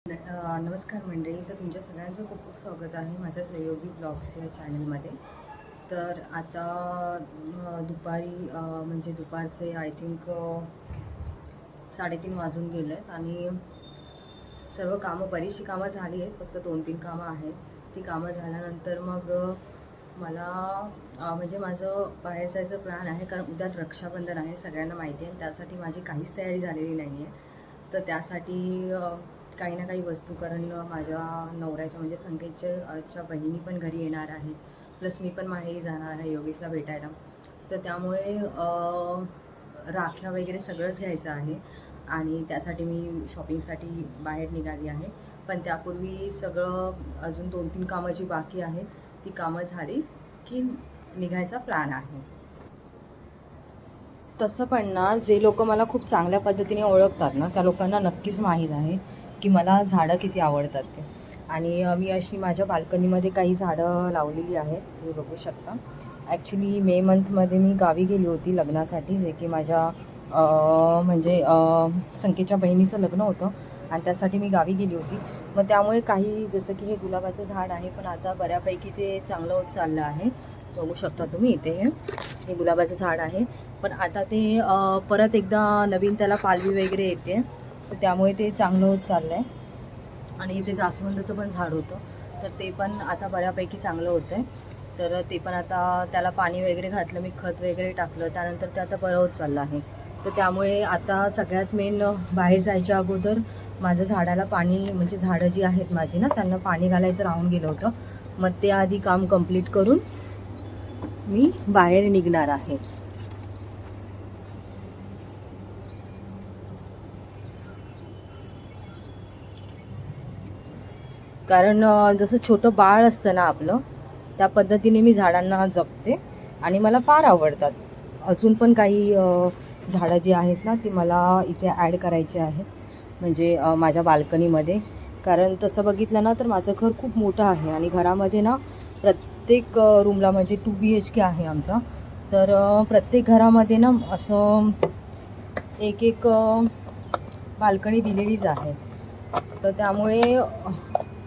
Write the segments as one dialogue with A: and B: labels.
A: नमस्कार मंडळी. तर तुमच्या सगळ्यांचं खूप खूप स्वागत आहे माझ्या सहयोगी ब्लॉग्स या चॅनलमध्ये. तर आता दुपारी म्हणजे दुपारचे आय थिंक 3:30 वाजून गेले आहेत आणि सर्व कामं बरीचशी कामं झाली आहेत. फक्त 2-3 कामं आहेत. ती कामं झाल्यानंतर मग मला म्हणजे माझं बाहेर जायचं प्लॅन आहे, कारण उद्या रक्षाबंधन आहे, सगळ्यांना माहिती आहे. त्यासाठी माझी काहीच तयारी झालेली नाही आहे. तर त्यासाठी काही ना काही वस्तू, कारण माझ्या नवऱ्याच्या म्हणजे संकेतच्या बहिणी पण घरी येणार आहेत, प्लस मी पण माहेरी जाणार आहे योगेशला भेटायला. तर त्यामुळे राख्या वगैरे सगळंच घ्यायचं आहे आणि त्यासाठी मी शॉपिंगसाठी बाहेर निघाली आहे. पण त्यापूर्वी सगळं अजून 2-3 कामं जी बाकी आहेत ती कामं झाली की निघायचा प्लॅन आहे. तसं पण ना, जे लोक मला खूप चांगल्या पद्धतीने ओळखतात ना, त्या लोकांना नक्कीच माहीत आहे की मला झाडं किती आवडतात ते. आणि मी अशी माझ्या बाल्कनीमध्ये काही झाडं लावलेली आहेत, तुम्ही बघू शकता. ॲक्च्युली मे मंथमध्ये मी गावी गेली होती लग्नासाठी, जे की माझ्या म्हणजे संकेतच्या बहिणीचं लग्न होतं आणि त्यासाठी मी गावी गेली होती. मग त्यामुळे काही, जसं की हे गुलाबाचं झाड आहे, पण आता बऱ्यापैकी ते चांगलं होत चाललं आहे. बघू शकता तुम्ही इथे हे गुलाबाचं झाड आहे, पण आता ते परत एकदा नवीन त्याला पालवी वगैरे येते, तर त्यामुळे ते चांगलं होत चाललं आहे. आणि इथे जास्वंदाचं पण झाड होतं, तर ते पण आता बऱ्यापैकी चांगलं होतं आहे. तर ते पण आता त्याला पाणी वगैरे घातलं, मी खत वगैरे टाकलं, त्यानंतर ते आता बरं होत चाललं आहे. तर त्यामुळे आता सगळ्यात मेन, बाहेर जायच्या अगोदर माझं झाडाला पाणी, म्हणजे झाडं जी आहेत माझी ना, त्यांना पाणी घालायचं राहून गेलं होतं. मग ते आधी काम कंप्लीट करून मी बाहेर निघणार आहे. कारण जसं छोटं बाळ असतं ना आपलं, त्या पद्धतीने मी झाडांना जपते आणि मला फार आवडतात. अजून पण काही झाडं जी आहेत ना, ती मला इथे ॲड करायची आहेत, म्हणजे माझ्या बाल्कनीमध्ये. कारण तसं बघितलं ना, तर माझं घर खूप मोठं आहे आणि घरामध्ये ना प्रत्येक रूमला, म्हणजे 2 BHK आहे आमचा. तर प्रत्येक घरामध्ये ना असं एक एक बाल्कनी दिलेलीच आहे. तर त्यामुळे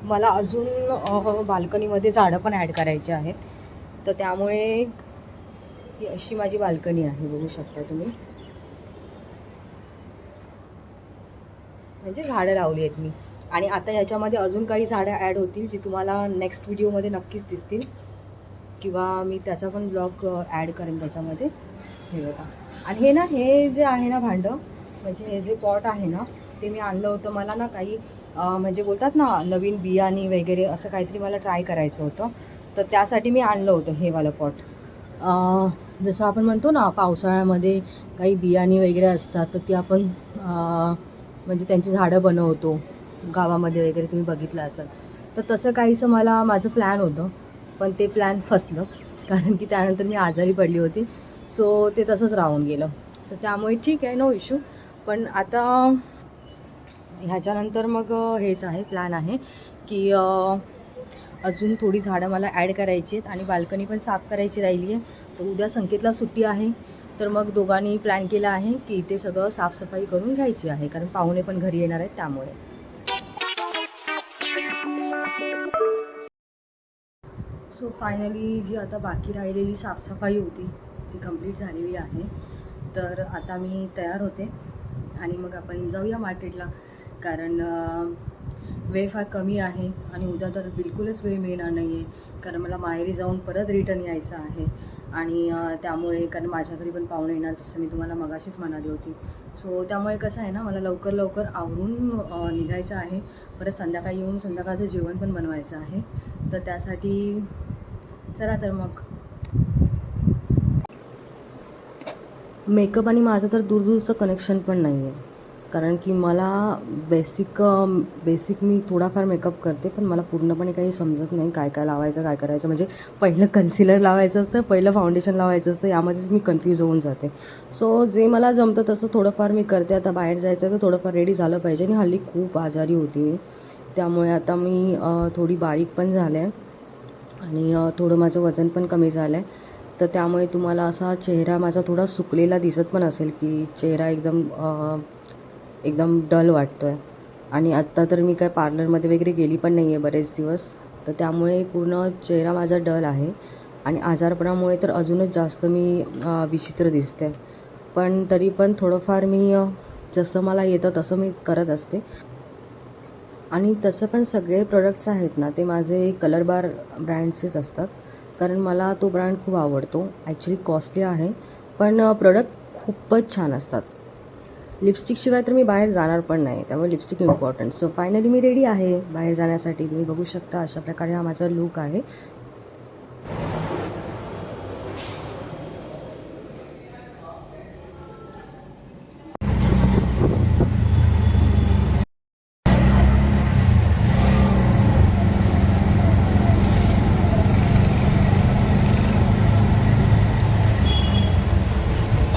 A: मला अजून बाल्कनीमध्ये झाडं पण ॲड करायची आहेत. तर त्यामुळे ही अशी माझी बाल्कनी आहे, बघू शकता तुम्ही. म्हणजे झाडं लावली आहेत मी. आणि आता याच्यामध्ये अजून काही झाडं ॲड होतील, जी तुम्हाला नेक्स्ट व्हिडिओमध्ये नक्कीच दिसतील, किंवा मी त्याचा पण ब्लॉग ॲड करेन त्याच्यामध्ये. हे बघा. आणि हे ना, हे जे आहे ना भांडं, म्हणजे हे जे पॉट आहे ना, ते मी आणलं होतं. मला ना काही म्हणजे बोलतात ना, नवीन बियाणी वगैरे असं काहीतरी मला ट्राय करायचं होतं. तर त्यासाठी मी आणलं होतं हे वालं पॉट. जसं आपण म्हणतो ना, पावसाळ्यामध्ये काही बियाणी वगैरे असतात, तर ती आपण म्हणजे त्यांची झाडं बनवतो गावामध्ये वगैरे, तुम्ही बघितलं असाल. तर तसं काहीसं माझं प्लॅन होतं, पण ते प्लॅन फसलं, कारण की त्यानंतर मी आजारी पडली होती. सो ते तसंच राहून गेलं. तर त्यामुळे ठीक आहे, नो इश्यू. पण आता ह्याच्यानंतर मग हेच आहे, प्लॅन आहे की अजून थोडी झाडं मला ॲड करायची आहेत आणि बाल्कनी पण साफ करायची राहिली आहे. तर उद्या संकेतला सुट्टी आहे, तर मग दोघांनी प्लॅन केला आहे की इथे सगळं साफसफाई करून घ्यायची आहे, कारण पाहुणे पण घरी येणार आहेत त्यामुळे. सो फायनली जी आता बाकी राहिलेली साफसफाई होती ती कंप्लीट झालेली आहे. तर आता मी तयार होते आणि मग आपण जाऊया मार्केटला, कारण वेळ फार कमी आहे आणि उद्या तर बिलकुलच वेळ मिळणार नाही आहे, कारण मला माहेरी जाऊन परत रिटर्न यायचं आहे. आणि त्यामुळे, कारण माझ्या घरी पण पाहुणे येणार, जसं मी तुम्हाला मगाशीच म्हणाली होती. सो त्यामुळे कसं आहे ना, मला लवकर लवकर आवरून निघायचं आहे. परत संध्याकाळी येऊन संध्याकाळचं जेवण पण बनवायचं आहे. तर त्यासाठी चला तर मग. मेकअप आणि माझं तर दूरदूरचं कनेक्शन पण नाही आहे, कारण की मला बेसिक मी थोडाफार मेकअप करते, पण मला पूर्णपणे काही समजत नाही काय काय लावायचं, काय करायचं. म्हणजे पहिलं कन्सिलर लावायचं असतं, पहिलं फाउंडेशन लावायचं असतं, यामध्येच मी कन्फ्यूज होऊन जाते. सो जे मला जमतं तसं थोडंफार मी करते. आता बाहेर जायचं तर थोडंफार रेडी झालं पाहिजे, आणि हल्ली खूप आजारी होती मी, त्यामुळे आता मी थोडी बारीक पण झाले आहे आणि थोडं माझं वजन पण कमी झालं आहे. तर त्यामुळे तुम्हाला असा चेहरा माझा थोडा सुकलेला दिसत पण असेल, की चेहरा एकदम एकदम डल वाटतो आहे. आणि आत्ता तर मी काय पार्लरमध्ये वगैरे गेली पण नाही आहे बरेच दिवस, तर त्यामुळे पूर्ण चेहरा माझा डल आहे आणि आजारपणामुळे तर अजूनच जास्त मी विचित्र दिसते. पण तरी पण थोडंफार मी जसं मला येतं तसं मी करत असते. आणि तसं पण सगळे प्रोडक्ट्स आहेत ना ते माझे कलर बार ब्रँडचेच असतात, कारण मला तो ब्रँड खूप आवडतो. ॲक्च्युली कॉस्टली आहे पण प्रोडक्ट खूपच छान असतात. लिपस्टिकशिवाय तर मी बाहेर जाणार पण नाही, त्यामुळे लिपस्टिक इम्पॉर्टंट. सो फायनली मी रेडी आहे बाहेर जाण्यासाठी. तुम्ही बघू शकता अशा प्रकारे हा माझा लूक आहे.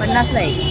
A: पन्नासला एक.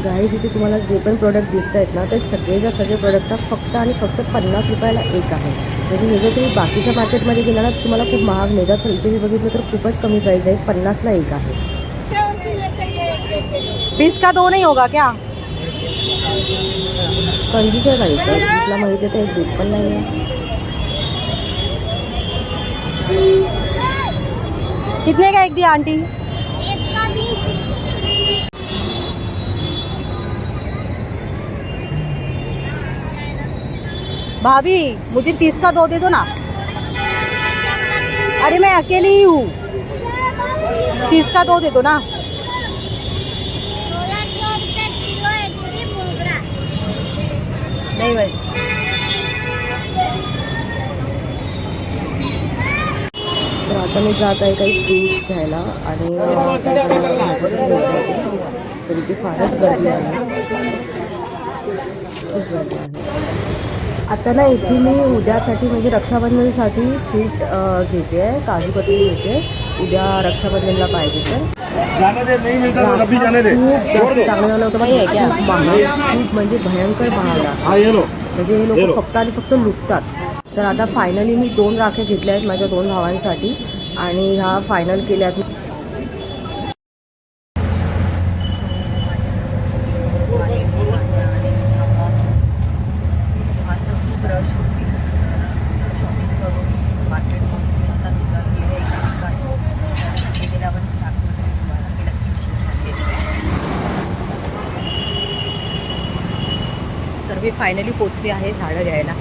A: गाईज, इथे तुम्हाला जे पण प्रोडक्ट दिसत आहेत ना ते सगळे प्रोडक्ट फक्त आणि फक्त 50 रुपयाला एक आहे. म्हणजे हे जर तुम्ही बाकीच्या मार्केटमध्ये गेला ना तुम्हाला खूप महाग मिळतात, पण इथे मी बघितलं तर खूपच कमी प्राईस आहे. 50ला एक आहे. 20 का 2 नहीं होगा क्या? कंजूस आहे बाई, 20ला माहिती आहे तर एक देत पण नाही आहे. कितने का एक दिया आंटी? भाभी मुझे 30 का 2 दे दो ना. अरे मैं अकेली ही हूँ, 30 का 2 दे दो ना. नहीं भाई. तर आता मी जात आहे काही फ्रूट्स घ्यायला आणि तर इथे फारच गर्दी आहे, खूप गर्दी आहे. आता ना इथे मी उद्यासाठी म्हणजे रक्षाबंधनसाठी स्वीट घेते आहे, काजू कतली घेते. उद्या रक्षाबंधनला पाहिजे तर खूप जास्त चांगलं झालं होतं माहिती आहे क्या? महाग, खूप म्हणजे भयंकर महाग आहे. म्हणजे हे लोक फक्त आणि फक्त लुटतात. तर आता फायनली मी 2 राख्या घेतल्या आहेत माझ्या 2 भावांसाठी आणि ह्या फायनल केल्यात. तर मी फाइनली पहुंचली आहे झाड़ं घ्यायला.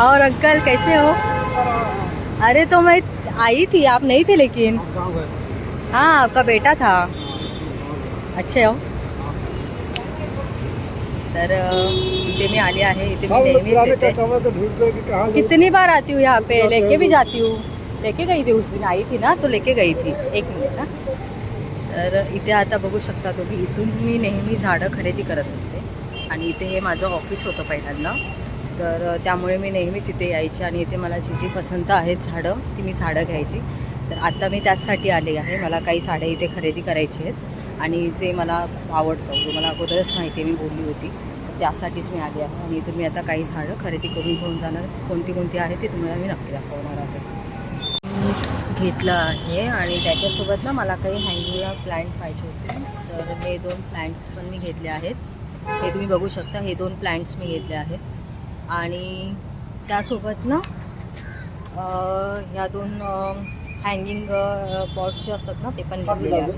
A: और अंकल कैसे हो? अरे तो मैं आई थी, आप नहीं थे लेकिन. हाँ आपका बेटा था. अच्छे हो? तर इथे मी आली आहे. इथे मी नेहमीच येते. कितनी बार आती हूँ यहाँ पे, लेके भी जाती हूँ. लेके गई थी उस दिन आई थी ना, तो लेके गई थी. एक मिनिट ना. तर इथे आता बघू शकता तुम्ही, इथून मी नेहमी झाडं खरेदी करत असते आणि इथे हे माझं ऑफिस होतं पहिल्यांदा, तर त्यामुळे मी नेहमीच इथे यायचे आणि इथे मला जी जी पसंत आहेत झाडं ती मी झाडं घ्यायची. तर आता मी त्याचसाठी आले आहे. मला काही साड्या इथे खरेदी करायची आहेत आणि जे मला खूप आवडतं, जो मला अगोदरच माहिती आहे, मी बोलली होती, तर त्यासाठीच मी आली आहे. आणि इथून मी आता काही झाडं खरेदी करून घेऊन जाणार. कोणती कोणती आहे ते तुम्हाला मी नक्की दाखवणार आहे. घेतलं आहे आणि त्याच्यासोबत ना मला काही हँगिंगला प्लांट पाहिजे होते, तर हे 2 प्लांट्स पण मी घेतले आहेत. हे तुम्ही बघू शकता, हे 2 प्लांट्स मी घेतले आहेत आणि त्यासोबत ना ह्या 2 हँगिंग पॉट्स जे असतात ना ते पण घेतलेले आहेत.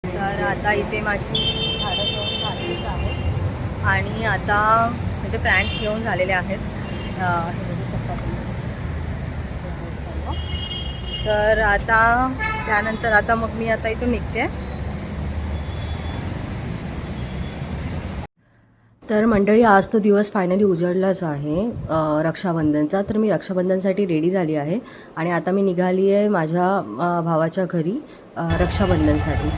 A: तर आता इथे माझी झाडं घेऊन झालेलीच आहेत आणि आता म्हणजे प्लांट्स घेऊन झालेले आहेत. हे बघू शकता तुम्ही. तर आता त्यानंतर आता मग मी आता इथून निघते. तर मंडळी, आज तो दिवस फायनली उजळलाच आहे रक्षाबंधनचा. तर मी रक्षाबंधनसाठी रेडी झाली आहे आणि आता मी निघाली आहे माझ्या भावाच्या घरी रक्षाबंधनसाठी.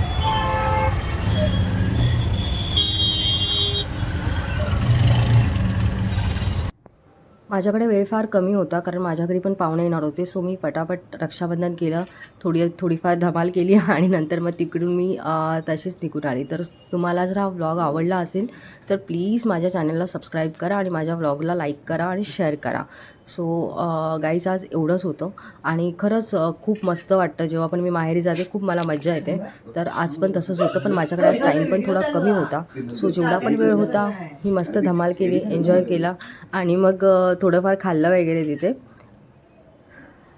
A: माझ्याकडे वेळ फार कमी होता, कारण माझ्या घरी पण पाहुणे येणार होते. सो मी पटापट रक्षाबंधन केलं, थोडीफार धमाल केली आणि नंतर मग तिकडून मी तशीच निघून आली. तर तुम्हाला जर हा व्लॉग आवडला असेल तर प्लीज माझ्या चॅनलला सबस्क्राईब करा आणि माझ्या व्लॉगला लाईक करा आणि शेअर करा. सो गाईज आज एवढंच होतं आणि खरंच खूप मस्त वाटतं जेव्हा पण मी माहेरी जाते, खूप मला मजा येते. तर आज पण तसंच होतं, पण माझ्याकडे आज टाईम पण थोडा कमी होता. सो जेवढा पण वेळ होता मी मस्त धमाल केली, एन्जॉय केला आणि मग थोडंफार खाल्लं वगैरे तिथे.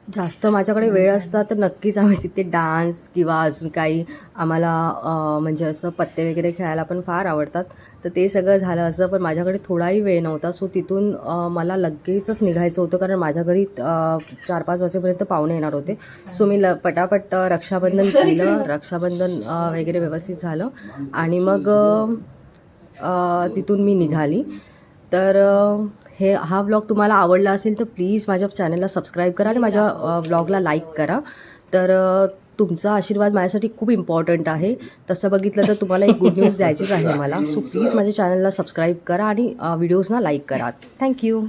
A: जास्त माझ्याकडे वेळ असता तर नक्कीच आम्ही तिथे डान्स किंवा अजून काही आम्हाला म्हणजे असं पत्ते वगैरे खेळायला पण फार आवडतात, तर ते सगळं झालं असं. पण माझ्याकडे थोडाही वेळ नव्हता. सो तिथून मला लगेचच निघायचं होतं, कारण माझ्या घरी 4-5 वाजेपर्यंत पाहुणे येणार होते. सो मी पटापट रक्षाबंधन केलं, रक्षाबंधन वगैरे व्यवस्थित झालं आणि मग तिथून मी निघाली. तर हा व्लॉग तुम्हाला आवडला असेल तर प्लीज माझ्या चॅनलला सबस्क्राईब करा आणि माझ्या व्लॉगला लाईक करा. तर तुमचा आशीर्वाद माझ्यासाठी खूप इम्पॉर्टंट आहे. तसं बघितलं तर तुम्हाला एक गुड न्यूज द्यायचीच आहे मला. सो प्लीज माझ्या चॅनलला सबस्क्राईब करा आणि व्हिडिओजना लाईक करा. थँक्यू.